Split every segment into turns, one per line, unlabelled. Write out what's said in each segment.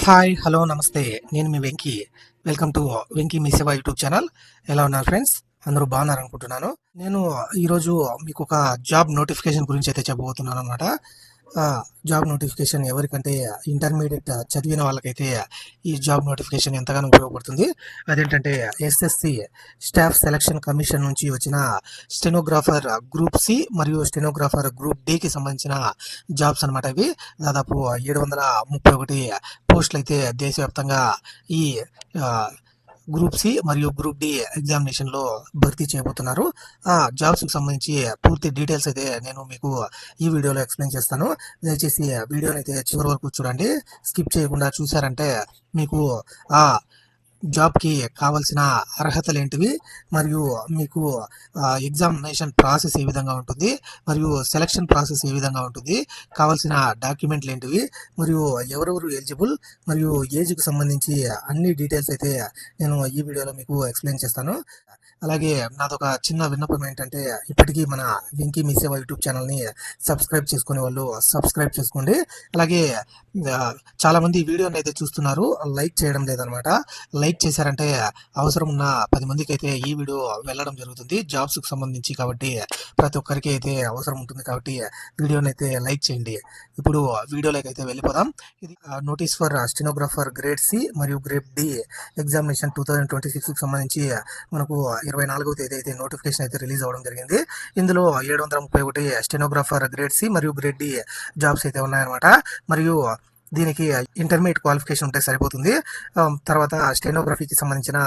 Hi, hello, నమస్తే. నేను మీ Venky. Welcome to Venky మీ సేవ యూట్యూబ్ ఛానల్. ఎలా ఉన్నారు ఫ్రెండ్స్? అందరూ బాగున్నారనుకుంటున్నాను. నేను ఈరోజు మీకు ఒక జాబ్ నోటిఫికేషన్ గురించి అయితే చెప్పబోతున్నాను అనమాట. జాబ్ నోటిఫికేషన్ ఎవరికంటే ఇంటర్మీడియట్ చదివిన వాళ్ళకైతే ఈ జాబ్ నోటిఫికేషన్ ఎంతగానో ఉపయోగపడుతుంది. అదేంటంటే ఎస్ఎస్సి స్టాఫ్ సెలక్షన్ కమిషన్ నుంచి వచ్చిన స్టెనోగ్రాఫర్ గ్రూప్ సి మరియు స్టెనోగ్రాఫర్ గ్రూప్ డికి సంబంధించిన జాబ్స్ అనమాట. ఇవి దాదాపు 731 పోస్టులు అయితే దేశవ్యాప్తంగా ఈ గ్రూప్ సి మరియు గ్రూప్ డి ఎగ్జామినేషన్లో భర్తీ చేయబోతున్నారు. ఆ జాబ్స్కి సంబంధించి పూర్తి డీటెయిల్స్ అయితే నేను మీకు ఈ వీడియోలో ఎక్స్ప్లెయిన్ చేస్తాను. దయచేసి వీడియోని అయితే చివరి వరకు చూడండి. స్కిప్ చేయకుండా చూసారంటే మీకు ఆ జాబ్కి కావాల్సిన అర్హతలు ఏంటివి, మరియు మీకు ఎగ్జామినేషన్ ప్రాసెస్ ఏ విధంగా ఉంటుంది, మరియు సెలక్షన్ ప్రాసెస్ ఏ విధంగా ఉంటుంది, కావాల్సిన డాక్యుమెంట్లు ఏంటివి, మరియు ఎవరెవరు ఎలిజిబుల్, మరియు ఏజ్కి సంబంధించి అన్ని డీటెయిల్స్ అయితే నేను ఈ వీడియోలో మీకు ఎక్స్ప్లెయిన్ చేస్తాను. అలాగే నాదొక చిన్న విన్నపం ఏంటంటే, ఇప్పటికీ మన వెంకీ మీ సేవ యూట్యూబ్ ఛానల్ని సబ్స్క్రైబ్ చేసుకునే వాళ్ళు సబ్స్క్రైబ్ చేసుకోండి. అలాగే చాలామంది వీడియోని అయితే చూస్తున్నారు, లైక్ చేయడం లేదనమాట. లైక్ చేశారంటే అవసరం ఉన్న 10 మందికి అయితే ఈ వీడియో వెళ్ళడం జరుగుతుంది, జాబ్స్కి సంబంధించి. కాబట్టి ప్రతి ఒక్కరికి అయితే అవసరం ఉంటుంది, కాబట్టి వీడియోని అయితే లైక్ చేయండి. ఇప్పుడు వీడియోలోకి అయితే వెళ్ళిపోదాం. ఇది notice for stenographer grade C మరియు గ్రేడ్ డి ఎగ్జామినేషన్ 2026కి సంబంధించి మనకు 24వ తేదీ అయితే నోటిఫికేషన్ అయితే రిలీజ్ అవ్వడం జరిగింది. ఇందులో 731 స్టెనోగ్రాఫర్ గ్రేడ్ సి మరియు గ్రేడ్ డి జాబ్స్ అయితే ఉన్నాయన్నమాట. మరియు దీనికి ఇంటర్మీడియట్ క్వాలిఫికేషన్ ఉంటే సరిపోతుంది. తర్వాత స్టెనోగ్రఫీకి సంబంధించిన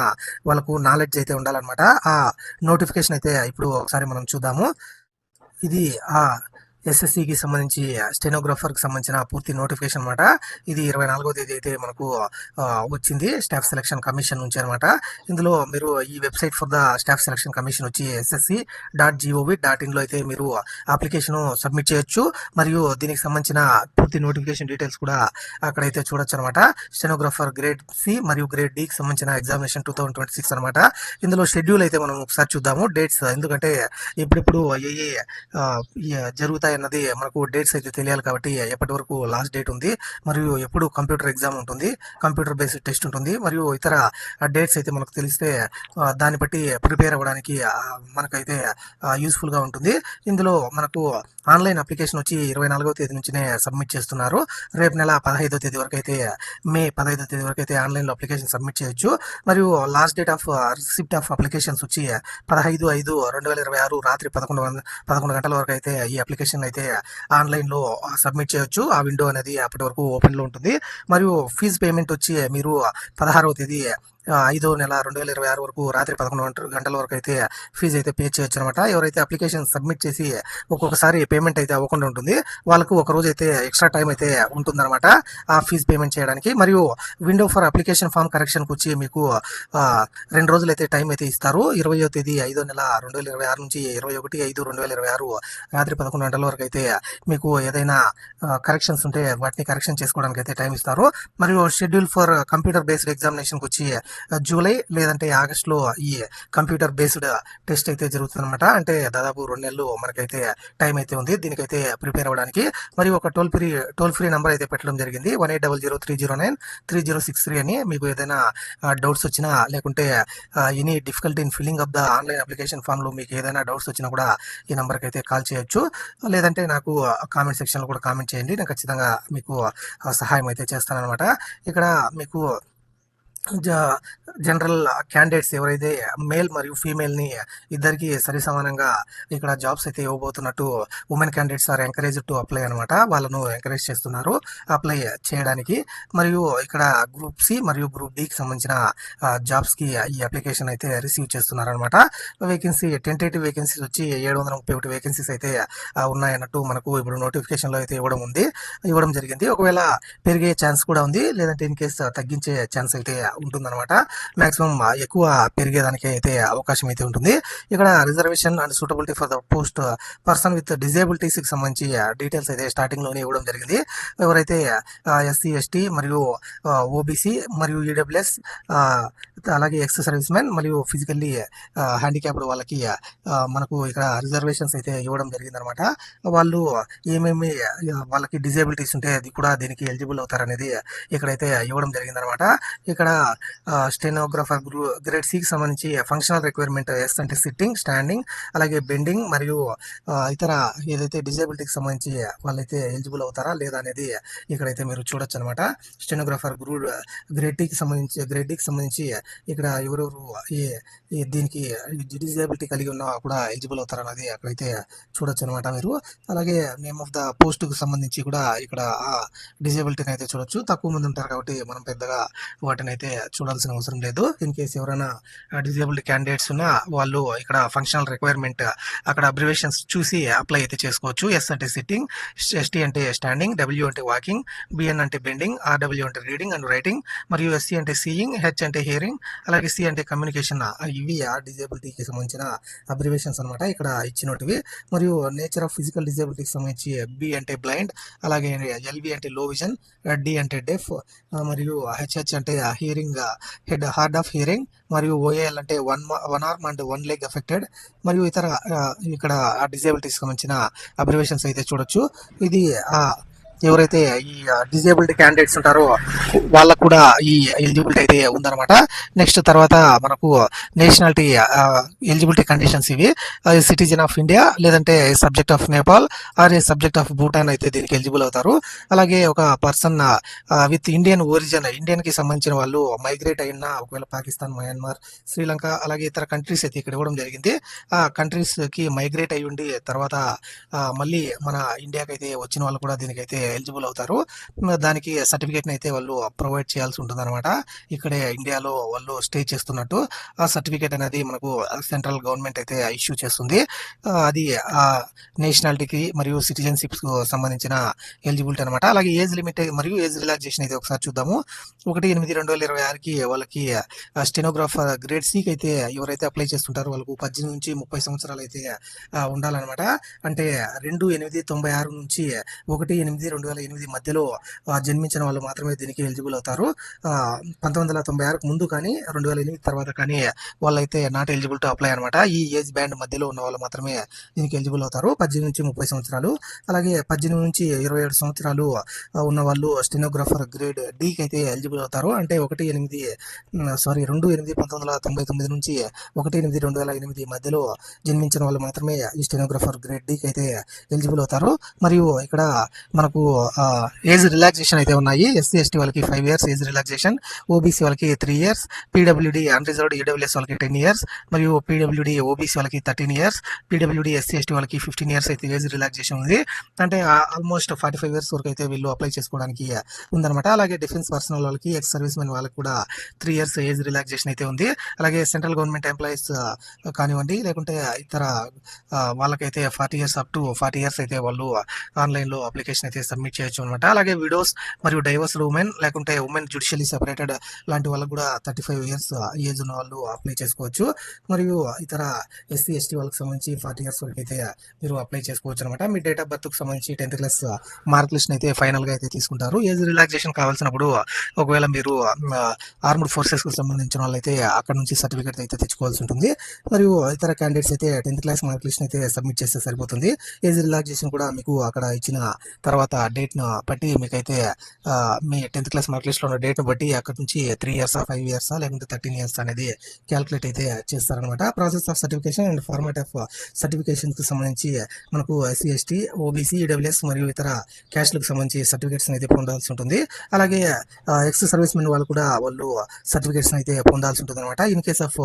వాళ్ళకు నాలెడ్జ్ అయితే ఉండాలన్నమాట. ఆ నోటిఫికేషన్ అయితే ఇప్పుడు ఒకసారి మనం చూద్దాము. ఇది ఆ ఎస్ఎస్సికి సంబంధించి స్టెనోగ్రాఫర్కి సంబంధించిన పూర్తి నోటిఫికేషన్ అనమాట. ఇది 24వ తేదీ అయితే మనకు వచ్చింది స్టాఫ్ సెలక్షన్ కమిషన్ నుంచి అనమాట. ఇందులో మీరు ఈ website for the staff selection commission వచ్చి ssc.gov.in లో అయితే మీరు అప్లికేషన్ సబ్మిట్ చేయొచ్చు. మరియు దీనికి సంబంధించిన పూర్తి నోటిఫికేషన్ డీటెయిల్స్ కూడా అక్కడైతే చూడొచ్చు అనమాట. స్టెనోగ్రాఫర్ గ్రేడ్ సి మరియు గ్రేడ్ డికి సంబంధించిన ఎగ్జామినేషన్ 2026 అనమాట. ఇందులో షెడ్యూల్ అయితే మనం ఒకసారి చూద్దాము, డేట్స్. ఎందుకంటే ఎప్పుడెప్పుడు ఏ జరుగుతాయి అన్నది మనకు డేట్స్ అయితే తెలియాలి. కాబట్టి ఎప్పటి వరకు లాస్ట్ డేట్ ఉంది, మరియు ఎప్పుడు కంప్యూటర్ ఎగ్జామ్ ఉంటుంది, కంప్యూటర్ బేస్డ్ టెస్ట్ ఉంటుంది, మరియు ఇతర డేట్స్ అయితే మనకు తెలిస్తే దాన్ని బట్టి ప్రిపేర్ అవ్వడానికి మనకైతే యూస్ఫుల్గా ఉంటుంది. ఇందులో మనకు ఆన్లైన్ అప్లికేషన్ వచ్చి 24వ తేదీ నుంచినే సబ్మిట్ చేస్తున్నారు. రేపు నెల 15వ తేదీ వరకు అయితే, మే 15వ తేదీ వరకు అయితే ఆన్లైన్లో అప్లికేషన్ సబ్మిట్ చేయొచ్చు. మరియు last date of receipt of applications వచ్చి 15/5/2026 రాత్రి 11 గంటల వరకు అయితే ఈ అప్లికేషన్ అయితే ఆన్లైన్లో సబ్మిట్ చేయొచ్చు. ఆ విండో అనేది అప్పటి వరకు ఓపెన్లో ఉంటుంది. మరియు ఫీజు పేమెంట్ వచ్చి మీరు 16వ తేదీ 5వ నెల 2026 వరకు రాత్రి 11 గంటల వరకు అయితే ఫీజు అయితే పే చేయొచ్చు అనమాట. ఎవరైతే అప్లికేషన్ సబ్మిట్ చేసి ఒక్కొక్కసారి పేమెంట్ అయితే అవ్వకుండా ఉంటుంది, వాళ్ళకు ఒక రోజు అయితే ఎక్స్ట్రా టైం అయితే ఉంటుందన్నమాట ఆ ఫీజు పేమెంట్ చేయడానికి. మరియు విండో ఫర్ అప్లికేషన్ ఫామ్ కరెక్షన్కి వచ్చి మీకు 2 రోజులు అయితే టైం అయితే ఇస్తారు. 20వ తేదీ 5వ నెల 2026 నుంచి 21/5/2026 రాత్రి 11 గంటల వరకు అయితే మీకు ఏదైనా కరెక్షన్స్ ఉంటే వాటిని కరెక్షన్ చేసుకోవడానికి అయితే టైం ఇస్తారు. మరియు షెడ్యూల్ ఫర్ కంప్యూటర్ బేస్డ్ ఎగ్జామినేషన్కి వచ్చి జూలై లేదంటే ఆగస్టులో ఈ కంప్యూటర్ బేస్డ్ టెస్ట్ అయితే జరుగుతుంది అనమాట. అంటే దాదాపు 2 నెలలు మనకైతే టైం అయితే ఉంది దీనికైతే ప్రిపేర్ అవ్వడానికి. మరియు ఒక టోల్ ఫ్రీ నెంబర్ అయితే పెట్టడం జరిగింది, 180030093063 అని. మీకు ఏదైనా డౌట్స్ వచ్చినా, లేకుంటే any difficulty in filling up the online application ఫామ్లో మీకు ఏదైనా డౌట్స్ వచ్చినా కూడా ఈ నెంబర్కి అయితే కాల్ చేయొచ్చు. లేదంటే నాకు కామెంట్ సెక్షన్లో కూడా కామెంట్ చేయండి, నేను ఖచ్చితంగా మీకు సహాయం అయితే చేస్తానన్నమాట. ఇక్కడ మీకు జనరల్ క్యాండిడేట్స్ ఎవరైతే మేల్ మరియు ఫీమేల్ని ఇద్దరికి సరి సమానంగా ఇక్కడ జాబ్స్ అయితే ఇవ్వబోతున్నట్టు women candidates are encourage to apply అనమాట. వాళ్ళను ఎంకరేజ్ చేస్తున్నారు అప్లై చేయడానికి. మరియు ఇక్కడ గ్రూప్ సి మరియు గ్రూప్ డికి సంబంధించిన జాబ్స్కి ఈ అప్లికేషన్ అయితే రిసీవ్ చేస్తున్నారు అనమాట. వేకెన్సీ టెంటేటివ్ వేకెన్సీస్ వచ్చి 731 వేకెన్సీస్ అయితే ఉన్నాయన్నట్టు మనకు ఇప్పుడు నోటిఫికేషన్లో అయితే ఇవ్వడం జరిగింది. ఒకవేళ పెరిగే ఛాన్స్ కూడా ఉంది, లేదంటే ఇన్ కేస్ తగ్గించే ఛాన్స్ అయితే ఉంటుందన్నమాట. మాక్సిమం ఎక్కువ పెరిగేదానికి అయితే అవకాశం అయితే ఉంటుంది. ఇక్కడ reservation and suitability for the post person with డిజేబిలిటీస్కి సంబంధించి డీటెయిల్స్ అయితే స్టార్టింగ్లోనే ఇవ్వడం జరిగింది. ఎవరైతే ఎస్సీ ఎస్టీ మరియు ఓబీసీ మరియు ఈడబ్ల్యూఎస్ అలాగే ఎక్స్ సర్వీస్ మెన్ మరియు ఫిజికల్లీ హ్యాండిక్యాప్డ్ వాళ్ళకి మనకు ఇక్కడ రిజర్వేషన్స్ అయితే ఇవ్వడం జరిగిందనమాట. వాళ్ళు ఏమేమి వాళ్ళకి డిజేబిలిటీస్ ఉంటే అది కూడా దీనికి ఎలిజిబుల్ అవుతారనేది ఇక్కడైతే ఇవ్వడం జరిగిందనమాట. ఇక్కడ స్టెనోగ్రాఫర్ గ్రేడ్ సికి సంబంధించి ఫంక్షనల్ రిక్వైర్మెంట్ ఎస్ అంటే సిట్టింగ్, స్టాండింగ్, అలాగే బెండింగ్ మరియు ఇతర ఏదైతే డిజేబిలిటీకి సంబంధించి వాళ్ళైతే ఎలిజిబుల్ అవుతారా లేదా అనేది ఇక్కడైతే మీరు చూడొచ్చు అనమాట. స్టెనోగ్రాఫర్ గ్రేడ్ డికి సంబంధించి ఇక్కడ ఎవరెవరు దీనికి డిజేబిలిటీ కలిగి ఉన్నా కూడా ఎలిజిబుల్ అవుతారు అనేది అక్కడైతే చూడొచ్చు అనమాట మీరు. అలాగే నేమ్ ఆఫ్ ద పోస్ట్కు సంబంధించి కూడా ఇక్కడ ఆ డిజేబిలిటీని అయితే చూడొచ్చు. తక్కువ మంది ఉంటారు కాబట్టి మనం పెద్దగా వాటిని అయితే చూడాల్సిన అవసరం లేదు. ఇన్ కేసు ఎవరైనా డిజేబుల్డ్ క్యాండిడేట్స్ ఉన్నా వాళ్ళు ఇక్కడ ఫంక్షనల్ రిక్వైర్మెంట్ అక్కడ అబ్రివేషన్స్ చూసి అప్లై అయితే చేసుకోవచ్చు. ఎస్ అంటే సిట్టింగ్, ఎస్టీ అంటే స్టాండింగ్, డబ్ల్యూ అంటే వాకింగ్, బిఎన్ అంటే బెండింగ్, ఆర్డబ్ల్యూ అంటే రీడింగ్ అండ్ రైటింగ్, మరియు ఎస్సీ అంటే సీయింగ్, హెచ్ అంటే హియరింగ్, అలాగే సి అంటే కమ్యూనికేషన్. ఇవి ఆ డిజేబిలిటీకి సంబంధించిన అబ్రివేషన్స్ అనమాట ఇక్కడ ఇచ్చినట్టువి. మరియు నేచర్ ఆఫ్ ఫిజికల్ డిజేబిలిటీకి సంబంధించి బి అంటే బ్లైండ్, అలాగే ఎల్వి అంటే లో విజన్, డి అంటే డెఫ్, మరియు హెచ్హెచ్ అంటే హియరింగ్ హార్డ్ ఆఫ్ హియరింగ్, మరియు ఓఏఎల్ అంటే one arm and one leg affected, మరియు ఇతర ఇక్కడ ఆ డిజేబిలిటీకి సంబంధించిన అబ్రివేషన్స్ అయితే చూడొచ్చు. ఇది ఎవరైతే ఈ డిజేబుల్డ్ క్యాండిడేట్స్ ఉంటారో వాళ్ళకు కూడా ఈ ఎలిజిబిలిటీ అయితే ఉందన్నమాట. నెక్స్ట్ తర్వాత మనకు నేషనాలిటీ ఎలిజిబిలిటీ కండిషన్స్ ఇవి. సిటిజన్ ఆఫ్ ఇండియా, లేదంటే subject of Nepal or a subject of Bhutan అయితే దీనికి ఎలిజిబుల్ అవుతారు. అలాగే ఒక పర్సన్ విత్ ఇండియన్ ఒరిజిన్, ఇండియన్కి సంబంధించిన వాళ్ళు మైగ్రేట్ అయిన ఒకవేళ పాకిస్తాన్, మయన్మార్, శ్రీలంక అలాగే ఇతర కంట్రీస్ అయితే ఇక్కడ ఇవ్వడం జరిగింది. ఆ కంట్రీస్కి మైగ్రేట్ అయ్యి ఉండి తర్వాత మళ్ళీ మన ఇండియాకి అయితే వచ్చిన వాళ్ళు కూడా దీనికైతే ఎలిజిబుల్ అవుతారు. దానికి సర్టిఫికేట్ని అయితే వాళ్ళు ప్రొవైడ్ చేయాల్సి ఉంటుంది అనమాట. ఇక్కడే ఇండియాలో వాళ్ళు స్టే చేస్తున్నట్టు ఆ సర్టిఫికేట్ అనేది మనకు సెంట్రల్ గవర్నమెంట్ అయితే ఇష్యూ చేస్తుంది. అది నేషనాలిటీకి మరియు సిటిజన్షిప్స్ సంబంధించిన ఎలిజిబిలిటీ అనమాట. అలాగే ఏజ్ లిమిట్ మరియు ఏజ్ రిలాక్సేషన్ అయితే ఒకసారి చూద్దాము. 1/8/2026కి వాళ్ళకి స్టెనోగ్రాఫర్ గ్రేడ్ సికి అయితే ఎవరైతే అప్లై చేస్తుంటారో వాళ్ళకు 18 నుంచి 30 సంవత్సరాలు అయితే ఉండాలన్నమాట. అంటే 2/8/96 నుంచి 1/8/2008 మధ్యలో జన్మించిన వాళ్ళు మాత్రమే దీనికి ఎలిజిబుల్ అవుతారు. 1996కు ముందు కానీ 2008 తర్వాత కానీ వాళ్ళైతే నాట్ ఎలిజిబుల్ టు అప్లై అనమాట. ఈ ఏజ్ బ్యాండ్ మధ్యలో ఉన్న వాళ్ళు మాత్రమే దీనికి ఎలిజిబుల్ అవుతారు. 18 నుంచి 30 సంవత్సరాలు, అలాగే 18 నుంచి 27 సంవత్సరాలు ఉన్న వాళ్ళు స్టెనోగ్రాఫర్ గ్రేడ్ డికి అయితే ఎలిజిబుల్ అవుతారు. అంటే 2/8/1999 నుంచి 1/8/2008 మధ్యలో జన్మించిన వాళ్ళు మాత్రమే ఈ స్టెనోగ్రాఫర్ గ్రేడ్ డికి అయితే ఎలిజిబుల్ అవుతారు. మరియు ఇక్కడ మనకు ఏజ్ రిలాక్సేషన్ అయితే ఉన్నాయి. ఎస్సీ ఎస్టీ వాళ్ళకి 5 years ఏజ్ రిలాక్సేషన్, ఓబీసీ వాళ్ళకి 3 years, పీడబ్ల్యూడి అన్రిజర్వ్డ్ ఈడబ్ల్యూఎస్ వాళ్ళకి 10 years, మరియు పీడబ్ల్యూడి ఓబీసీ వాళ్ళకి 13 years, పీడబ్ల్యూడి ఎస్సీ ఎస్టీ వాళ్ళకి 15 years అయితే ఏజ్ రిలాక్సేషన్ ఉంది. అంటే ఆల్మోస్ట్ 45 years వరకు అయితే వీళ్ళు అప్లై చేసుకోవడానికి ఉందన్నమాట. అలాగే డిఫెన్స్ పర్సనల్ వాళ్ళకి, ఎక్స్ సర్వీస్ మెన్ వాళ్ళకి కూడా 3 years ఏజ్ రిలాక్సేషన్ అయితే ఉంది. అలాగే సెంట్రల్ గవర్నమెంట్ ఎంప్లాయీస్ కానివ్వండి, లేకుంటే ఇతర వాళ్ళకైతే 40 years అప్ టు 40 years అయితే వాళ్ళు ఆన్లైన్లో అప్లికేషన్ అయితే సబ్మిట్ చేయొచ్చు అనమాట. అలాగే విడోస్ మరియు డైవర్స్డ్ ఉమెన్, లేకుంటే ఉమెన్ జ్యుడిషియలీ సెపరేటెడ్ లాంటి వాళ్ళకు కూడా 35 years ఏజ్ ఉన్న వాళ్ళు అప్లై చేసుకోవచ్చు. మరియు ఇతర ఎస్సీ ఎస్టీ వాళ్ళకి సంబంధించి 40 years వరకు అయితే మీరు అప్లై చేసుకోవచ్చు అనమాట. మీ డేట్ ఆఫ్ బర్త్కి సంబంధించి 10th class మార్క్ లిస్ట్ అయితే ఫైనల్గా అయితే తీసుకుంటారు. ఏజ్ రిలాక్సేషన్ కావాల్సినప్పుడు ఒకవేళ మీరు ఆర్మ్డ్ ఫోర్సెస్కి సంబంధించిన వాళ్ళైతే అక్కడ నుంచి సర్టిఫికేట్ అయితే తెచ్చుకోవాల్సి ఉంటుంది. మరియు ఇతర క్యాండిడేట్స్ అయితే 10th class మార్క్ లిస్ట్ అయితే సబ్మిట్ చేస్తే సరిపోతుంది. ఏజ్ రిలాక్సేషన్ కూడా మీకు అక్కడ ఇచ్చిన తర్వాత డేట్ను బట్టి మీకైతే మీ 10th class మార్క్ లిస్ట్లో ఉన్న డేట్ను బట్టి అక్కడ నుంచి 3 years 5 years లేకుంటే 13 years అనేది క్యాల్కులేట్ అయితే చేస్తారనమాట. Process of certification and format of సర్టిఫికేషన్కి సంబంధించి మనకు ఎస్సీ ఎస్టీ, ఓబీసీ, ఈడబ్ల్యూఎస్ మరియు ఇతర క్యాస్ట్లకు సంబంధించి సర్టిఫికేట్స్ అయితే పొందాల్సి ఉంటుంది. అలాగే ఎక్స్ సర్వీస్ మెన్ వాళ్ళు కూడా వాళ్ళు సర్టిఫికేట్స్ అయితే పొందాల్సి ఉంటుంది అనమాట. In case of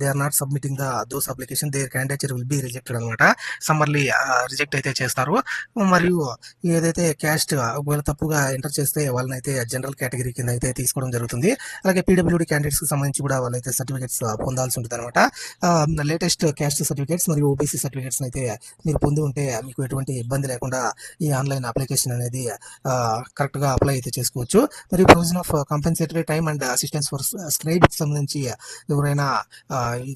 they are not submitting those application their candidature will be rejected అనమాట. సమ్మర్లీ రిజెక్ట్ అయితే చేస్తారు. మరియు ఏదైతే ఎవరైతే క్యాస్ట్ ఒకవేళ తప్పుగా ఎంటర్ చేస్తే వాళ్ళనైతే జనరల్ కేటగిరీ కింద అయితే తీసుకోవడం జరుగుతుంది. అలాగే పీడబ్ల్యూడీ క్యాండిడేట్స్కి సంబంధించి కూడా వాళ్ళైతే సర్టిఫికేట్స్ పొందాల్సి ఉంటుంది అనమాట. లేటెస్ట్ క్యాస్ట్ సర్టిఫికేట్స్ మరియు ఓబీసీ సర్టిఫికేట్స్ అయితే మీరు పొంది ఉంటే మీకు ఎటువంటి ఇబ్బంది లేకుండా ఈ ఆన్లైన్ అప్లికేషన్ అనేది కరెక్ట్గా అప్లై అయితే చేసుకోవచ్చు. మరియు provision of compensatory time and assistance for స్క్రైబ్కి సంబంధించి ఎవరైనా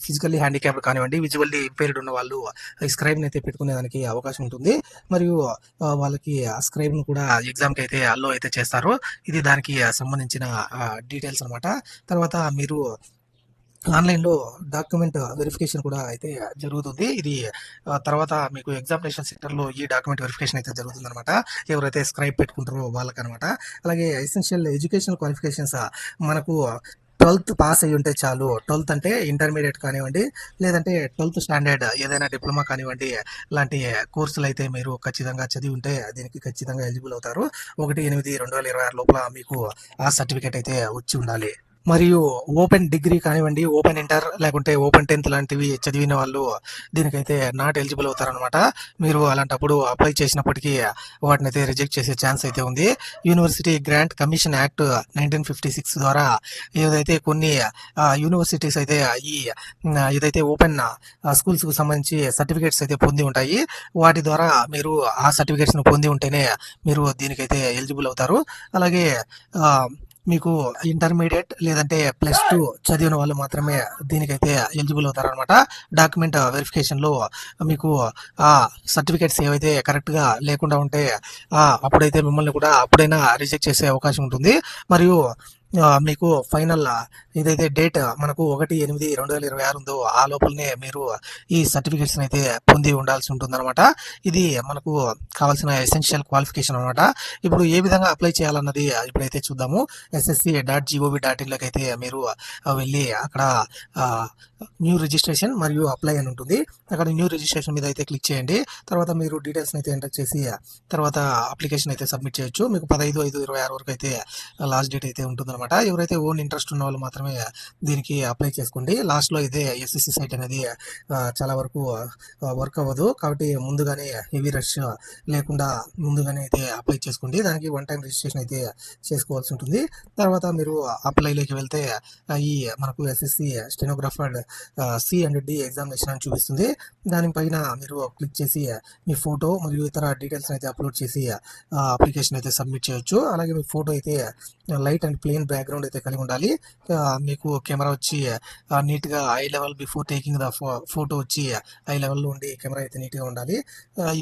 ఫిజికల్లీ హ్యాండిక్యాప్డ్ కానివ్వండి, విజువల్లీ ఇంపైర్డ్ ఉన్న వాళ్ళు ఈ స్క్రైబ్ని అయితే పెట్టుకునేదానికి అవకాశం ఉంటుంది. మరియు వాళ్ళకి ఆ స్క్రైబ్ను కూడా ఎగ్జామ్కి అయితే అల్లో అయితే చేస్తారు. ఇది దానికి సంబంధించిన డీటెయిల్స్ అనమాట. తర్వాత మీరు ఆన్లైన్లో డాక్యుమెంట్ వెరిఫికేషన్ కూడా అయితే జరుగుతుంది. ఇది తర్వాత మీకు ఎగ్జామినేషన్ సెంటర్లో ఈ డాక్యుమెంట్ వెరిఫికేషన్ అయితే జరుగుతుంది అనమాట. ఎవరైతే స్క్రైబ్ పెట్టుకుంటారో వాళ్ళకనమాట. అలాగే ఎసెన్షియల్ ఎడ్యుకేషనల్ క్వాలిఫికేషన్స్ మనకు 12th పాస్ అయ్యి ఉంటే చాలు. 12th అంటే ఇంటర్మీడియట్ కానివ్వండి, లేదంటే 12th స్టాండర్డ్ ఏదైనా డిప్లొమా కానివ్వండి, లాంటి కోర్సులు అయితే మీరు ఖచ్చితంగా చదివి ఉంటే దీనికి ఖచ్చితంగా ఎలిజిబుల్ అవుతారు. 1/8/2026 లోపల మీకు ఆ సర్టిఫికేట్ అయితే వచ్చి ఉండాలి. మరియు ఓపెన్ డిగ్రీ కానివ్వండి, ఓపెన్ ఇంటర్ లేకుంటే ఓపెన్ 10th లాంటివి చదివిన వాళ్ళు దీనికైతే నాట్ ఎలిజిబుల్ అవుతారనమాట. మీరు అలాంటప్పుడు అప్లై చేసినప్పటికీ వాటిని అయితే రిజెక్ట్ చేసే ఛాన్స్ అయితే ఉంది. యూనివర్సిటీ గ్రాంట్ కమిషన్ యాక్ట్ 1956 ద్వారా ఏదైతే కొన్ని యూనివర్సిటీస్ అయితే ఈ ఏదైతే ఓపెన్ స్కూల్స్కి సంబంధించి సర్టిఫికేట్స్ అయితే పొంది ఉంటాయి. వాటి ద్వారా మీరు ఆ సర్టిఫికేట్స్ను పొంది ఉంటేనే మీరు దీనికైతే ఎలిజిబుల్ అవుతారు. అలాగే మీకు ఇంటర్మీడియట్ లేదంటే +2 చదివిన వాళ్ళు మాత్రమే దీనికైతే ఎలిజిబుల్ అవుతారనమాట. డాక్యుమెంట్ వెరిఫికేషన్లో మీకు ఆ సర్టిఫికేట్స్ ఏవైతే కరెక్ట్గా లేకుండా ఉంటే అప్పుడైతే మిమ్మల్ని కూడా అప్పుడైనా రిజెక్ట్ చేసే అవకాశం ఉంటుంది. మరియు మీకు ఫైనల్ ఏదైతే డేట్ మనకు 1/8/2026 ఉందో ఆ లోపలనే మీరు ఈ సర్టిఫికేట్స్ని అయితే పొంది ఉండాల్సి ఉంటుందన్నమాట. ఇది మనకు కావాల్సిన ఎసెన్షియల్ క్వాలిఫికేషన్ అనమాట. ఇప్పుడు ఏ విధంగా అప్లై చేయాలన్నది ఇప్పుడైతే చూద్దాము. ssc.gov.in లోకి అయితే మీరు వెళ్ళి అక్కడ న్యూ రిజిస్ట్రేషన్ మరియు అప్లై అని ఉంటుంది. అక్కడ న్యూ రిజిస్ట్రేషన్ మీద అయితే క్లిక్ చేయండి. తర్వాత మీరు డీటెయిల్స్ని అయితే ఎంటర్ చేసి తర్వాత అప్లికేషన్ అయితే సబ్మిట్ చేయొచ్చు. మీకు 15/5/26 వరకు అయితే లాస్ట్ డేట్ అయితే ఉంటుందన్నమాట. ఎవరైతే ఓన్ ఇంట్రెస్ట్ ఉన్న వాళ్ళు మాత్రమే దీనికి అప్లై చేసుకోండి. లాస్ట్లో అయితే ఎస్ఎస్సి సైట్ అనేది చాలా వరకు వర్క్ అవ్వదు. కాబట్టి ముందుగానే హెవీ రష్ లేకుండా ముందుగానే అయితే అప్లై చేసుకోండి. దానికి 1 టైం రిజిస్ట్రేషన్ అయితే చేసుకోవాల్సి ఉంటుంది. తర్వాత మీరు అప్లైలోకి వెళ్తే ఈ మనకు ఎస్ఎస్సి స్టెనోగ్రాఫర్ C&D ఎగ్జామినేషన్ అని చూపిస్తుంది. దానిపైన మీరు క్లిక్ చేసి మీ ఫోటో మరియు ఇతర డీటెయిల్స్ అయితే అప్లోడ్ చేసి అప్లికేషన్ అయితే సబ్మిట్ చేయొచ్చు. అలాగే మీ ఫోటో అయితే లైట్ అండ్ ప్లెయిన్ బ్యాక్గ్రౌండ్ అయితే కలిగి ఉండాలి. మీకు కెమెరా వచ్చి నీట్గా I level before taking the photo వచ్చి ఐ లెవెల్లో ఉండి కెమెరా అయితే నీట్గా ఉండాలి.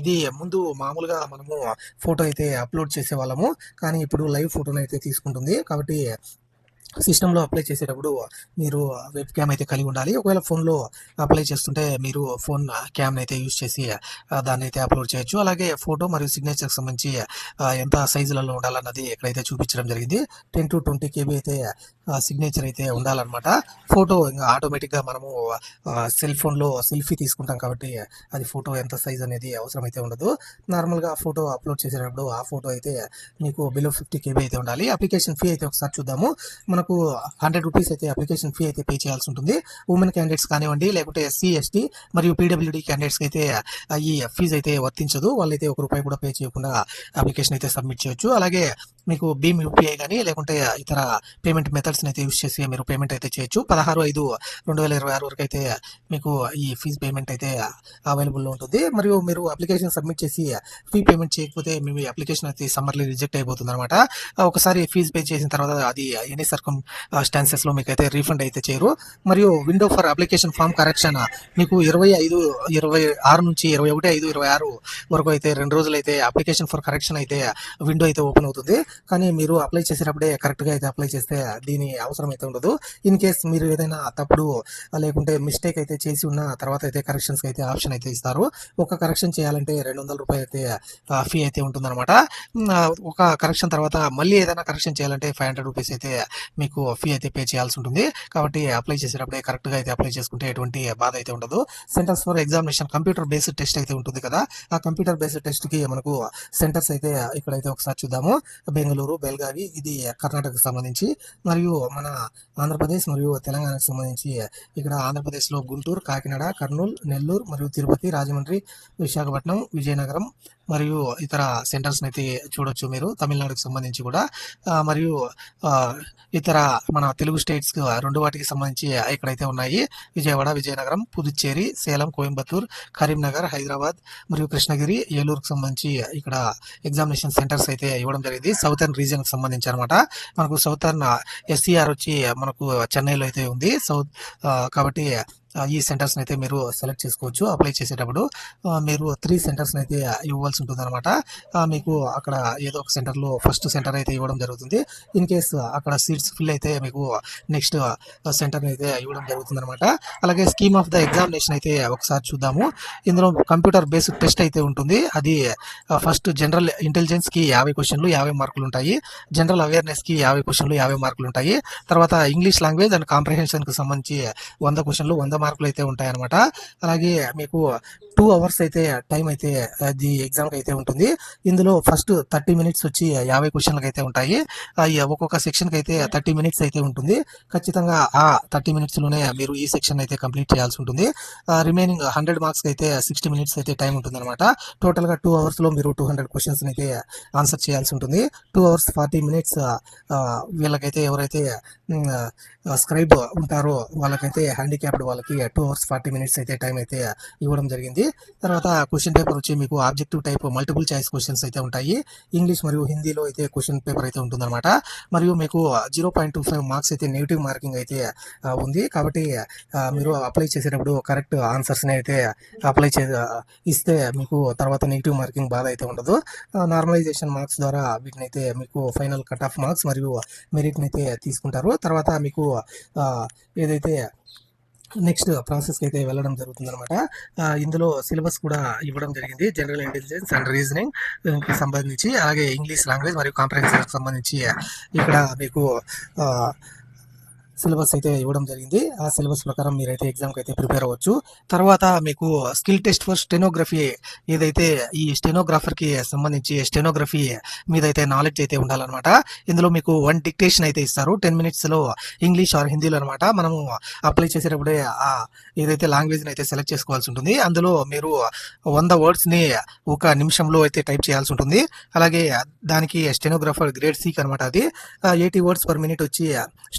ఇది ముందు మామూలుగా మనము ఫోటో అయితే అప్లోడ్ చేసేవాళ్ళము, కానీ ఇప్పుడు లైవ్ ఫోటోని అయితే తీసుకుంటుంది. కాబట్టి సిస్టంలో అప్లై చేసేటప్పుడు మీరు వెబ్ క్యామ్ అయితే కలిగి ఉండాలి. ఒకవేళ ఫోన్లో అప్లై చేస్తుంటే మీరు ఫోన్ క్యామ్ని అయితే యూజ్ చేసి దాన్ని అయితే అప్లోడ్ చేయొచ్చు. అలాగే ఫోటో మరియు సిగ్నేచర్కి సంబంధించి ఎంత సైజులలో ఉండాలన్నది ఇక్కడైతే చూపించడం జరిగింది. 10 to 20 KB అయితే సిగ్నేచర్ అయితే ఉండాలన్నమాట. ఫోటో ఇంకా ఆటోమేటిక్గా మనము సెల్ ఫోన్లో సెల్ఫీ తీసుకుంటాం కాబట్టి అది ఫోటో ఎంత సైజ్ అనేది అవసరం అయితే ఉండదు. నార్మల్గా ఫోటో అప్లోడ్ చేసేటప్పుడు ఆ ఫోటో అయితే మీకు బిలో 50 KB అయితే ఉండాలి. అప్లికేషన్ ఫీ అయితే ఒకసారి చూద్దాము. మనకు 100 రూపీస్ అయితే అప్లికేషన్ ఫీ అయితే పే చేయాల్సి ఉంటుంది. ఉమెన్ క్యాండిడేట్స్ కానివ్వండి, లేకుంటే SC ST మరియు PWD క్యాండిడేట్స్కి అయితే ఈ ఫీజు అయితే వర్తించదు. వాళ్ళైతే ₹1 కూడా పే చేయకుండా అప్లికేషన్ అయితే సబ్మిట్ చేయొచ్చు. అలాగే మీకు భీమ్ UPI కానీ లేకుంటే ఇతర పేమెంట్ మెథడ్స్ని అయితే యూస్ చేసి మీరు పేమెంట్ అయితే చేయొచ్చు. 16/5/2026 వరకు అయితే మీకు ఈ ఫీజు పేమెంట్ అయితే అవైలబుల్లో ఉంటుంది. మరియు మీరు అప్లికేషన్ సబ్మిట్ చేసి ఫీ పేమెంట్ చేయకపోతే మీ అప్లికేషన్ అయితే సమ్మర్లీ రిజెక్ట్ అయిపోతుంది అనమాట. ఒకసారి ఫీజు పే చేసిన తర్వాత అది ఎనీ సర్కమ్స్టాన్సెస్లో మీకు అయితే రీఫండ్ అయితే చేయరు. మరియు window for application form correction మీకు 25/26 నుంచి 21/5/26 వరకు అయితే 2 రోజులు అయితే అప్లికేషన్ ఫర్ కరెక్షన్ అయితే విండో అయితే ఓపెన్ అవుతుంది. కానీ మీరు అప్లై చేసేటప్పుడే కరెక్ట్గా అయితే అప్లై చేస్తే దీని అవసరం అయితే ఉండదు. ఇన్ కేస్ మీరు ఏదైనా తప్పుడు లేకుంటే మిస్టేక్ అయితే చేసి ఉన్న తర్వాత అయితే కరెక్షన్స్కి అయితే ఆప్షన్ అయితే ఇస్తారు. ఒక కరెక్షన్ చేయాలంటే ₹200 అయితే ఫీ అయితే ఉంటుందన్నమాట. ఒక కరెక్షన్ తర్వాత మళ్ళీ ఏదైనా కరెక్షన్ చేయాలంటే ₹500 అయితే మీకు ఫీ అయితే పే చేయాల్సి ఉంటుంది. కాబట్టి అప్లై చేసేటప్పుడే కరెక్ట్గా అయితే అప్లై చేసుకుంటే ఎటువంటి బాధ అయితే ఉండదు. Centres for examination computer based test అయితే ఉంటుంది కదా, ఆ కంప్యూటర్ బేస్డ్ టెస్ట్కి మనకు సెంటర్స్ అయితే ఇక్కడైతే ఒకసారి చూద్దాము. బెంగళూరు, బెల్గావి, ఇది కర్ణాటకకు సంబంధించి, మరియు మన ఆంధ్రప్రదేశ్ మరియు తెలంగాణకు సంబంధించి ఇక్కడ ఆంధ్రప్రదేశ్లో గుంటూరు, కాకినాడ, కర్నూలు, నెల్లూరు మరియు తిరుపతి, రాజమండ్రి, విశాఖపట్నం, విజయనగరం, మరియు ఇతర సెంటర్స్ అయితే చూడొచ్చు మీరు తమిళనాడుకి సంబంధించి కూడా. మరియు ఇతర మన తెలుగు స్టేట్స్ రెండు వాటికి సంబంధించి ఇక్కడైతే ఉన్నాయి. విజయవాడ, విజయనగరం, పుదుచ్చేరి, సేలం, కోయంబత్తూర్, కరీంనగర్, హైదరాబాద్ మరియు కృష్ణగిరి, ఏలూరుకు సంబంధించి ఇక్కడ ఎగ్జామినేషన్ సెంటర్స్ అయితే ఇవ్వడం జరిగింది. సౌతర్న్ రీజియన్కి సంబంధించి అనమాట. మనకు సౌతర్న్ ఎస్సీఆర్ వచ్చి మనకు చెన్నైలో అయితే ఉంది. కాబట్టి ఈ సెంటర్స్ని అయితే మీరు సెలెక్ట్ చేసుకోవచ్చు. అప్లై చేసేటప్పుడు మీరు 3 సెంటర్స్ని అయితే ఇవ్వాల్సి ఉంటుంది అనమాట. మీకు అక్కడ ఏదో ఒక సెంటర్లో ఫస్ట్ సెంటర్ అయితే ఇవ్వడం జరుగుతుంది. ఇన్ కేస్ అక్కడ సీట్స్ ఫిల్ అయితే మీకు నెక్స్ట్ సెంటర్ని అయితే ఇవ్వడం జరుగుతుంది అనమాట. అలాగే స్కీమ్ ఆఫ్ ద ఎగ్జామినేషన్ అయితే ఒకసారి చూద్దాము. ఇందులో కంప్యూటర్ బేస్డ్ టెస్ట్ అయితే ఉంటుంది. అది ఫస్ట్ జనరల్ ఇంటెలిజెన్స్కి 50 క్వశ్చన్లు 50 మార్కులు ఉంటాయి. జనరల్ అవేర్నెస్కి 50 క్వశ్చన్లు 50 మార్కులు ఉంటాయి. తర్వాత ఇంగ్లీష్ లాంగ్వేజ్ అండ్ కాంప్రహెన్షన్కి సంబంధించి 100 క్వశ్చన్లు 100 మార్కులు అయితే ఉంటాయన్నమాట. అలాగే మీకు 2 అవర్స్ అయితే టైం అయితే అది ఎగ్జామ్కి అయితే ఉంటుంది. ఇందులో ఫస్ట్ 30 మినిట్స్ వచ్చి 50 క్వశ్చన్లకు అయితే ఉంటాయి. ఒక్కొక్క సెక్షన్కి అయితే 30 మినిట్స్ అయితే ఉంటుంది. ఖచ్చితంగా ఆ 30 మినిట్స్లోనే మీరు ఈ సెక్షన్ అయితే కంప్లీట్ చేయాల్సి ఉంటుంది. రిమైనింగ్ 100 మార్క్స్కి అయితే 60 మినిట్స్ అయితే టైం ఉంటుంది అనమాట. టోటల్గా 2 అవర్స్లో మీరు 200 క్వశ్చన్స్ అయితే ఆన్సర్ చేయాల్సి ఉంటుంది. 2 అవర్స్ 40 మినిట్స్ వీళ్ళకైతే ఎవరైతే స్క్రైబ్ ఉంటారో వాళ్ళకైతే హ్యాండిక్యాప్డ్ వాళ్ళకి 2 అవర్స్ 40 మినిట్స్ అయితే టైం అయితే ఇవ్వడం జరిగింది. తర్వాత క్వశ్చన్ పేపర్ వచ్చి మీకు objective type multiple choice questions అయితే ఉంటాయి. ఇంగ్లీష్ మరియు హిందీలో అయితే క్వశ్చన్ పేపర్ అయితే ఉంటుందన్నమాట. మరియు మీకు 0.25 మార్క్స్ అయితే నెగిటివ్ మార్కింగ్ అయితే ఉంది. కాబట్టి మీరు అప్లై చేసేటప్పుడు కరెక్ట్ ఆన్సర్స్ని అయితే అప్లై ఇస్తే మీకు తర్వాత నెగిటివ్ మార్కింగ్ బాధ అయితే ఉండదు. నార్మలైజేషన్ మార్క్స్ ద్వారా వీటిని అయితే మీకు ఫైనల్ కట్ ఆఫ్ మార్క్స్ మరియు మెరిట్ని అయితే తీసుకుంటారు. తర్వాత మీకు ఏదైతే నెక్స్ట్ ప్రాసెస్కి అయితే వెళ్ళడం జరుగుతుంది అనమాట. ఇందులో సిలబస్ కూడా ఇవ్వడం జరిగింది. జనరల్ ఇంటెలిజెన్స్ అండ్ రీజనింగ్ కి సంబంధించి, అలాగే ఇంగ్లీష్ లాంగ్వేజ్ మరియు కాంప్రహెన్సివ్కి సంబంధించి ఇక్కడ మీకు సిలబస్ అయితే ఇవ్వడం జరిగింది. ఆ సిలబస్ ప్రకారం మీరైతే ఎగ్జామ్కి అయితే ప్రిపేర్ అవ్వచ్చు. తర్వాత మీకు స్కిల్ టెస్ట్ ఫర్ స్టెనోగ్రఫీ, ఏదైతే ఈ స్టెనోగ్రాఫర్కి సంబంధించి స్టెనోగ్రఫీ మీద అయితే నాలెడ్జ్ అయితే ఉండాలన్నమాట. ఇందులో మీకు 1 డిక్టేషన్ అయితే ఇస్తారు. 10 మినిట్స్లో ఇంగ్లీష్ ఆర్ హిందీలో అనమాట. మనము అప్లై చేసేటప్పుడే ఏదైతే లాంగ్వేజ్ని అయితే సెలెక్ట్ చేసుకోవాల్సి ఉంటుంది. అందులో మీరు 100 వర్డ్స్ని 1 నిమిషంలో అయితే టైప్ చేయాల్సి ఉంటుంది. అలాగే దానికి స్టెనోగ్రాఫర్ గ్రేడ్ సికి అనమాట. అది 80 వర్డ్స్ పర్ మినిట్ వచ్చి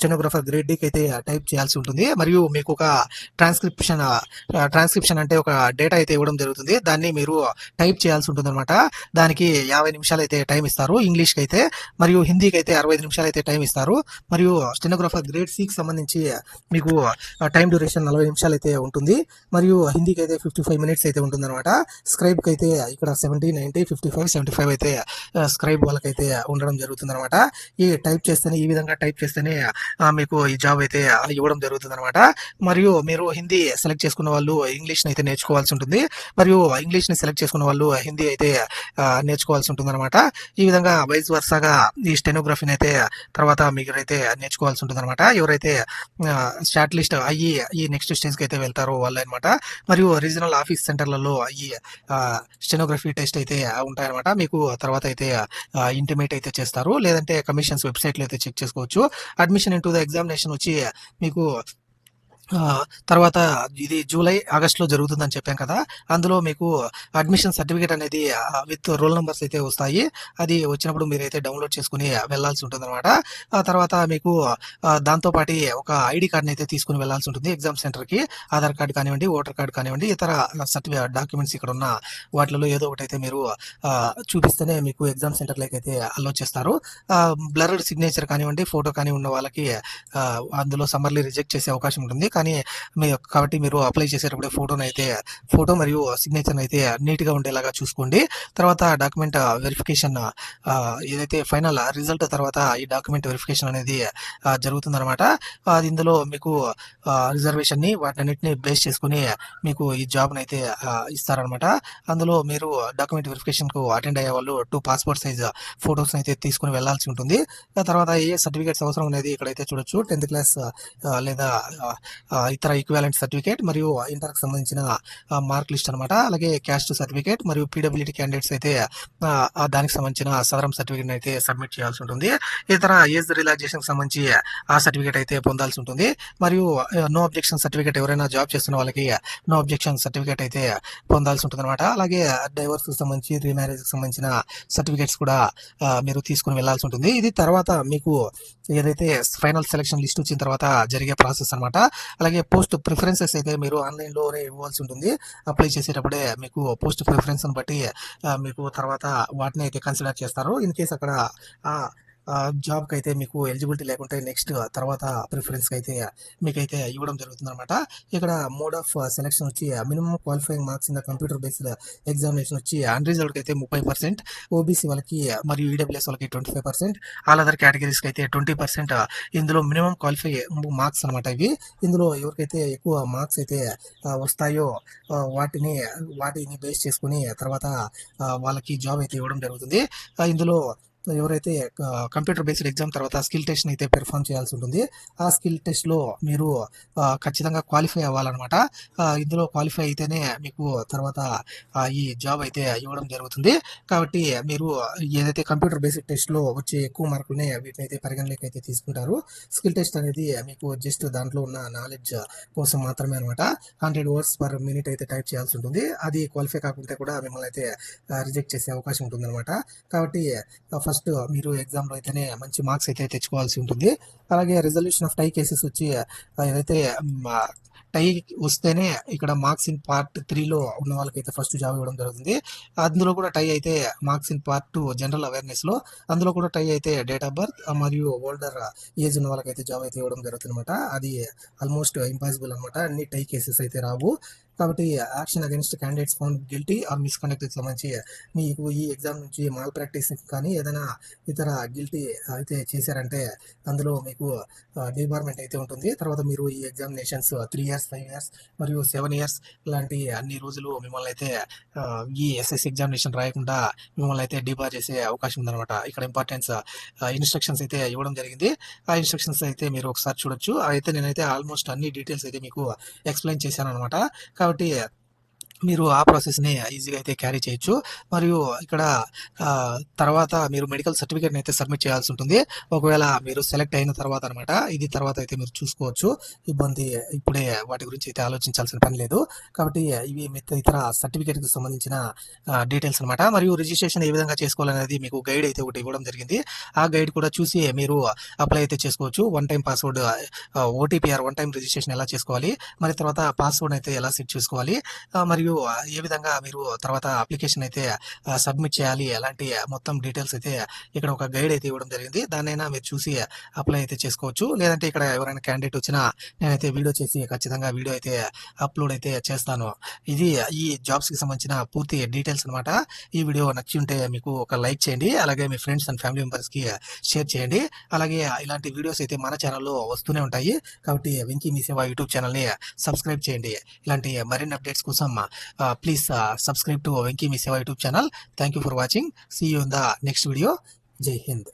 స్టెనోగ్రాఫర్ గ్రేడ్ డికి అయితే టైప్ చేయాల్సి ఉంటుంది. మరియు మీకు ఒక ట్రాన్స్క్రిప్షన్ అంటే ఒక డేటా అయితే ఇవ్వడం జరుగుతుంది. దాన్ని మీరు టైప్ చేయాల్సి ఉంటుంది అనమాట. దానికి 50 నిమిషాలు అయితే టైం ఇస్తారు ఇంగ్లీష్కి అయితే. మరియు హిందీకి అయితే 65 నిమిషాలు అయితే టైం ఇస్తారు. మరియు స్టెనోగ్రాఫర్ గ్రేడ్ సికి సంబంధించి మీకు టైం డ్యూరేషన్ 40 నిమిషాలు అయితే ఉంటుంది. మరియు హిందీకి అయితే 55 మినిట్స్ అయితే ఉంటుంది అనమాట. స్క్రైబ్కి అయితే ఇక్కడ 70, 90, 55, 75 అయితే స్క్రైబ్ వాళ్ళకైతే ఉండడం జరుగుతుంది అనమాట. ఈ విధంగా టైప్ చేస్తేనే మీకు ఈ జాబ్ అయితే ఇవ్వడం జరుగుతుంది అనమాట. మరియు మీరు హిందీ సెలెక్ట్ చేసుకున్న వాళ్ళు ఇంగ్లీష్ని అయితే నేర్చుకోవాల్సి ఉంటుంది. మరియు ఇంగ్లీష్ని సెలెక్ట్ చేసుకున్న వాళ్ళు హిందీ అయితే నేర్చుకోవాల్సి ఉంటుంది అనమాట. ఈ విధంగా వైస్ వర్సాగా ఈ స్టెనోగ్రఫీని అయితే తర్వాత మీరైతే నేర్చుకోవాల్సి ఉంటుంది అనమాట. ఎవరైతే షార్ట్ లిస్ట్ అయ్యి ఈ నెక్స్ట్ స్టేజ్కి అయితే వెళ్తారో వాళ్ళు అనమాట. మరియు రీజనల్ ఆఫీస్ సెంటర్లలో ఈ స్టెనోగ్రఫీ టెస్ట్ అయితే ఉంటాయన్నమాట. మీకు తర్వాత అయితే ఇంటిమేట్ అయితే చేస్తారు. లేదంటే కమిషన్స్ వెబ్సైట్లో అయితే చెక్ చేసుకోవచ్చు. అడ్మిషన్ ఇంటూ ద ఎగ్జామినేషన్ వచ్చి మీకు తర్వాత ఇది జూలై ఆగస్టులో జరుగుతుందని చెప్పాం కదా. అందులో మీకు అడ్మిషన్ సర్టిఫికేట్ అనేది విత్ రోల్ నెంబర్స్ అయితే వస్తాయి. అది వచ్చినప్పుడు మీరైతే డౌన్లోడ్ చేసుకుని వెళ్ళాల్సి ఉంటుంది అనమాట. ఆ తర్వాత మీకు దాంతోపాటు ఒక ఐడి కార్డ్ని అయితే తీసుకుని వెళ్ళాల్సి ఉంటుంది ఎగ్జామ్ సెంటర్కి. ఆధార్ కార్డు కానివ్వండి, ఓటర్ కార్డు కానివ్వండి, ఇతర సర్టిఫికేట్ డాక్యుమెంట్స్ ఇక్కడ ఉన్న వాటిలో ఏదో ఒకటి అయితే మీరు చూపిస్తేనే మీకు ఎగ్జామ్ సెంటర్లోకి అయితే అలో చేస్తారు. బ్లర్డ్ సిగ్నేచర్ కానివ్వండి, ఫోటో కానీ ఉన్న వాళ్ళకి అందులో సమ్మర్లీ రిజెక్ట్ చేసే అవకాశం ఉంటుంది. కాబట్టి మీరు అప్లై చేసేటప్పుడు ఫోటో మరియు సిగ్నేచర్ అయితే నీట్గా ఉండేలాగా చూసుకోండి. తర్వాత డాక్యుమెంట్ వెరిఫికేషన్ ఏదైతే ఫైనల్ రిజల్ట్ తర్వాత ఈ డాక్యుమెంట్ వెరిఫికేషన్ అనేది జరుగుతుందన్నమాట. ఇందులో మీకు రిజర్వేషన్ని వాటన్నిటిని బేస్ చేసుకుని మీకు ఈ జాబ్ని అయితే ఇస్తారనమాట. అందులో మీరు డాక్యుమెంట్ వెరిఫికేషన్కు అటెండ్ అయ్యే వాళ్ళు 2 పాస్పోర్ట్ సైజ్ ఫొటోస్ని అయితే తీసుకుని వెళ్లాల్సి ఉంటుంది. తర్వాత ఏ సర్టిఫికేట్స్ అవసరం అనేది ఇక్కడైతే చూడొచ్చు. 10th క్లాస్ లేదా ఇతర ఈక్వాలెంట్ సర్టిఫికేట్ మరియు ఇంటర్కి సంబంధించిన మార్క్ లిస్ట్ అనమాట. అలాగే క్యాస్ట్ సర్టిఫికేట్ మరియు పీడబ్ల్యూడీ క్యాండిడేట్స్ అయితే దానికి సంబంధించిన సదరం సర్టిఫికేట్ అయితే సబ్మిట్ చేయాల్సి ఉంటుంది. ఇతర ఏజ్ రిలాక్సేషన్ సంబంధించి ఆ సర్టిఫికేట్ అయితే పొందాల్సి ఉంటుంది. మరియు నో అబ్జెక్షన్ సర్టిఫికేట్ ఎవరైనా జాబ్ చేస్తున్న వాళ్ళకి నో అబ్జెక్షన్ సర్టిఫికేట్ అయితే పొందాల్సి ఉంటుంది అనమాట. అలాగే డైవర్స్ సంబంధించి రీమ్యారేజ్ సంబంధించిన సర్టిఫికేట్స్ కూడా మీరు తీసుకుని వెళ్లాల్సి ఉంటుంది. ఇది తర్వాత మీకు ఏదైతే ఫైనల్ సెలక్షన్ లిస్ట్ వచ్చిన తర్వాత జరిగే ప్రాసెస్ అనమాట. అలాగే పోస్ట్ ప్రిఫరెన్సెస్ అయితే మీరు ఆన్లైన్లోనే ఇవ్వాల్సి ఉంటుంది. అప్లై చేసేటప్పుడే మీకు పోస్ట్ ప్రిఫరెన్స్ బట్టి మీకు తర్వాత వాటిని అయితే కన్సిడర్ చేస్తారు. ఇన్ కేస్ అక్కడ జాబ్కి అయితే మీకు ఎలిజిబిలిటీ లేకుంటే నెక్స్ట్ తర్వాత ప్రిఫరెన్స్కి అయితే మీకైతే ఇవ్వడం జరుగుతుంది అనమాట. ఇక్కడ మోడ్ ఆఫ్ సెలెక్షన్ వచ్చి minimum qualifying marks in the computer based examination వచ్చి అన్రిజర్వ్డ్కి అయితే 30%, ఓబీసీ వాళ్ళకి మరియు ఈడబ్ల్యూఎస్ వాళ్ళకి 25%, ఆల్ అదర్ కేటగిరీస్కి అయితే 20%. ఇందులో మినిమం క్వాలిఫై మార్క్స్ అనమాట ఇవి. ఇందులో ఎవరికైతే ఎక్కువ మార్క్స్ అయితే వస్తాయో వాటిని బేస్ చేసుకుని తర్వాత వాళ్ళకి జాబ్ అయితే ఇవ్వడం జరుగుతుంది. ఇందులో ఎవరైతే కంప్యూటర్ బేస్డ్ ఎగ్జామ్ తర్వాత స్కిల్ టెస్ట్ అయితే పెర్ఫామ్ చేయాల్సి ఉంటుంది. ఆ స్కిల్ టెస్ట్లో మీరు ఖచ్చితంగా క్వాలిఫై అవ్వాలన్నమాట. ఇందులో క్వాలిఫై అయితేనే మీకు తర్వాత ఈ జాబ్ అయితే ఇవ్వడం జరుగుతుంది. కాబట్టి మీరు ఏదైతే కంప్యూటర్ బేస్డ్ టెస్ట్లో వచ్చే ఎక్కువ మార్కులనే వీటిని అయితే పరిగణలోకి అయితే తీసుకుంటారు. స్కిల్ టెస్ట్ అనేది మీకు జస్ట్ దాంట్లో ఉన్న నాలెడ్జ్ కోసం మాత్రమే అనమాట. 100 words per minute అయితే టైప్ చేయాల్సి ఉంటుంది. అది క్వాలిఫై కాకుంటే కూడా మిమ్మల్ని అయితే రిజెక్ట్ చేసే అవకాశం ఉంటుంది అనమాట. కాబట్టి ఫస్ట్ మీరు ఎగ్జామ్లో అయితేనే మంచి మార్క్స్ అయితే తెచ్చుకోవాల్సి ఉంటుంది. అలాగే రిజల్యూషన్ ఆఫ్ టై కేసెస్ వచ్చి ఏదైతే టై వస్తేనే ఇక్కడ మార్క్స్ ఇన్ పార్ట్ 3లో ఉన్న వాళ్ళకైతే ఫస్ట్ జాబ్ ఇవ్వడం జరుగుతుంది. అందులో కూడా టై అయితే మార్క్స్ ఇన్ పార్ట్ 2 జనరల్ అవేర్నెస్లో, అందులో కూడా టై అయితే డేట్ ఆఫ్ బర్త్ మరియు ఓల్డర్ ఏజ్ ఉన్న వాళ్ళకైతే జాబ్ అయితే ఇవ్వడం జరుగుతుంది అనమాట. అది ఆల్మోస్ట్ ఇంపాసిబుల్ అనమాట. అన్ని టై కేసెస్ అయితే రావు. కాబట్టి action against candidates found guilty or మిస్కండక్ట్కి సంబంధించి మీకు ఈ ఎగ్జామ్ నుంచి మాల్ ప్రాక్టీస్ కానీ ఏదైనా ఇతర గిల్టీ అయితే చేశారంటే అందులో మీకు డిబార్మెంట్ అయితే ఉంటుంది. తర్వాత మీరు ఈ ఎగ్జామినేషన్స్ 3 years, 5 years మరియు 7 years లాంటి అన్ని రోజులు మిమ్మల్ని అయితే ఈ ఎస్ఎస్సి ఎగ్జామినేషన్ రాయకుండా మిమ్మల్ని అయితే డిబార్ చేసే అవకాశం ఉందన్నమాట. ఇక్కడ ఇంపార్టెన్స్ ఇన్స్ట్రక్షన్స్ అయితే ఇవ్వడం జరిగింది. ఆ ఇన్స్ట్రక్షన్స్ అయితే మీరు ఒకసారి చూడొచ్చు. అయితే నేనైతే ఆల్మోస్ట్ అన్ని డీటెయిల్స్ అయితే మీకు ఎక్స్ప్లెయిన్ చేశాను అనమాట. కాబట్టి మీరు ఆ ప్రాసెస్ని ఈజీగా అయితే క్యారీ చేయొచ్చు. మరియు ఇక్కడ తర్వాత మీరు మెడికల్ సర్టిఫికేట్ని అయితే సబ్మిట్ చేయాల్సి ఉంటుంది. ఒకవేళ మీరు సెలెక్ట్ అయిన తర్వాత అనమాట. ఇది తర్వాత అయితే మీరు చూసుకోవచ్చు. ఇబ్బంది ఇప్పుడే వాటి గురించి అయితే ఆలోచించాల్సిన పని లేదు. కాబట్టి ఇవి ఇతర సర్టిఫికేట్కి సంబంధించిన డీటెయిల్స్ అనమాట. మరియు రిజిస్ట్రేషన్ ఏ విధంగా చేసుకోవాలనేది మీకు గైడ్ అయితే ఒకటి ఇవ్వడం జరిగింది. ఆ గైడ్ కూడా చూసి మీరు అప్లై అయితే చేసుకోవచ్చు. One time password OTPR one time registration ఎలా చేసుకోవాలి, మరి తర్వాత పాస్వర్డ్ అయితే ఎలా సెట్ చేసుకోవాలి, మరియు ఏ విధంగా మీరు తర్వాత అప్లికేషన్ అయితే సబ్మిట్ చేయాలి, అలాంటి మొత్తం డీటెయిల్స్ అయితే ఇక్కడ ఒక గైడ్ అయితే ఇవ్వడం జరిగింది. దాన్నైనా మీరు చూసి అప్లై అయితే చేసుకోవచ్చు. లేదంటే ఇక్కడ ఎవరైనా క్యాండిడేట్ వచ్చినా నేనైతే వీడియో చేసి ఖచ్చితంగా వీడియో అయితే అప్లోడ్ అయితే చేస్తాను. ఇది ఈ జాబ్స్కి సంబంధించిన పూర్తి డీటెయిల్స్ అనమాట. ఈ వీడియో నచ్చి ఉంటే మీకు ఒక లైక్ చేయండి. అలాగే మీ ఫ్రెండ్స్ అండ్ ఫ్యామిలీ మెంబర్స్కి షేర్ చేయండి. అలాగే ఇలాంటి వీడియోస్ అయితే మన ఛానల్లో వస్తూనే ఉంటాయి. కాబట్టి వెంకీ మీ సేవ యూట్యూబ్ ఛానల్ని సబ్స్క్రైబ్ చేయండి. ఇలాంటి మరిన్ని అప్డేట్స్ కోసం please subscribe to Venki Mi Seva YouTube channel. Thank you for watching. See you in the next video. Jai Hind.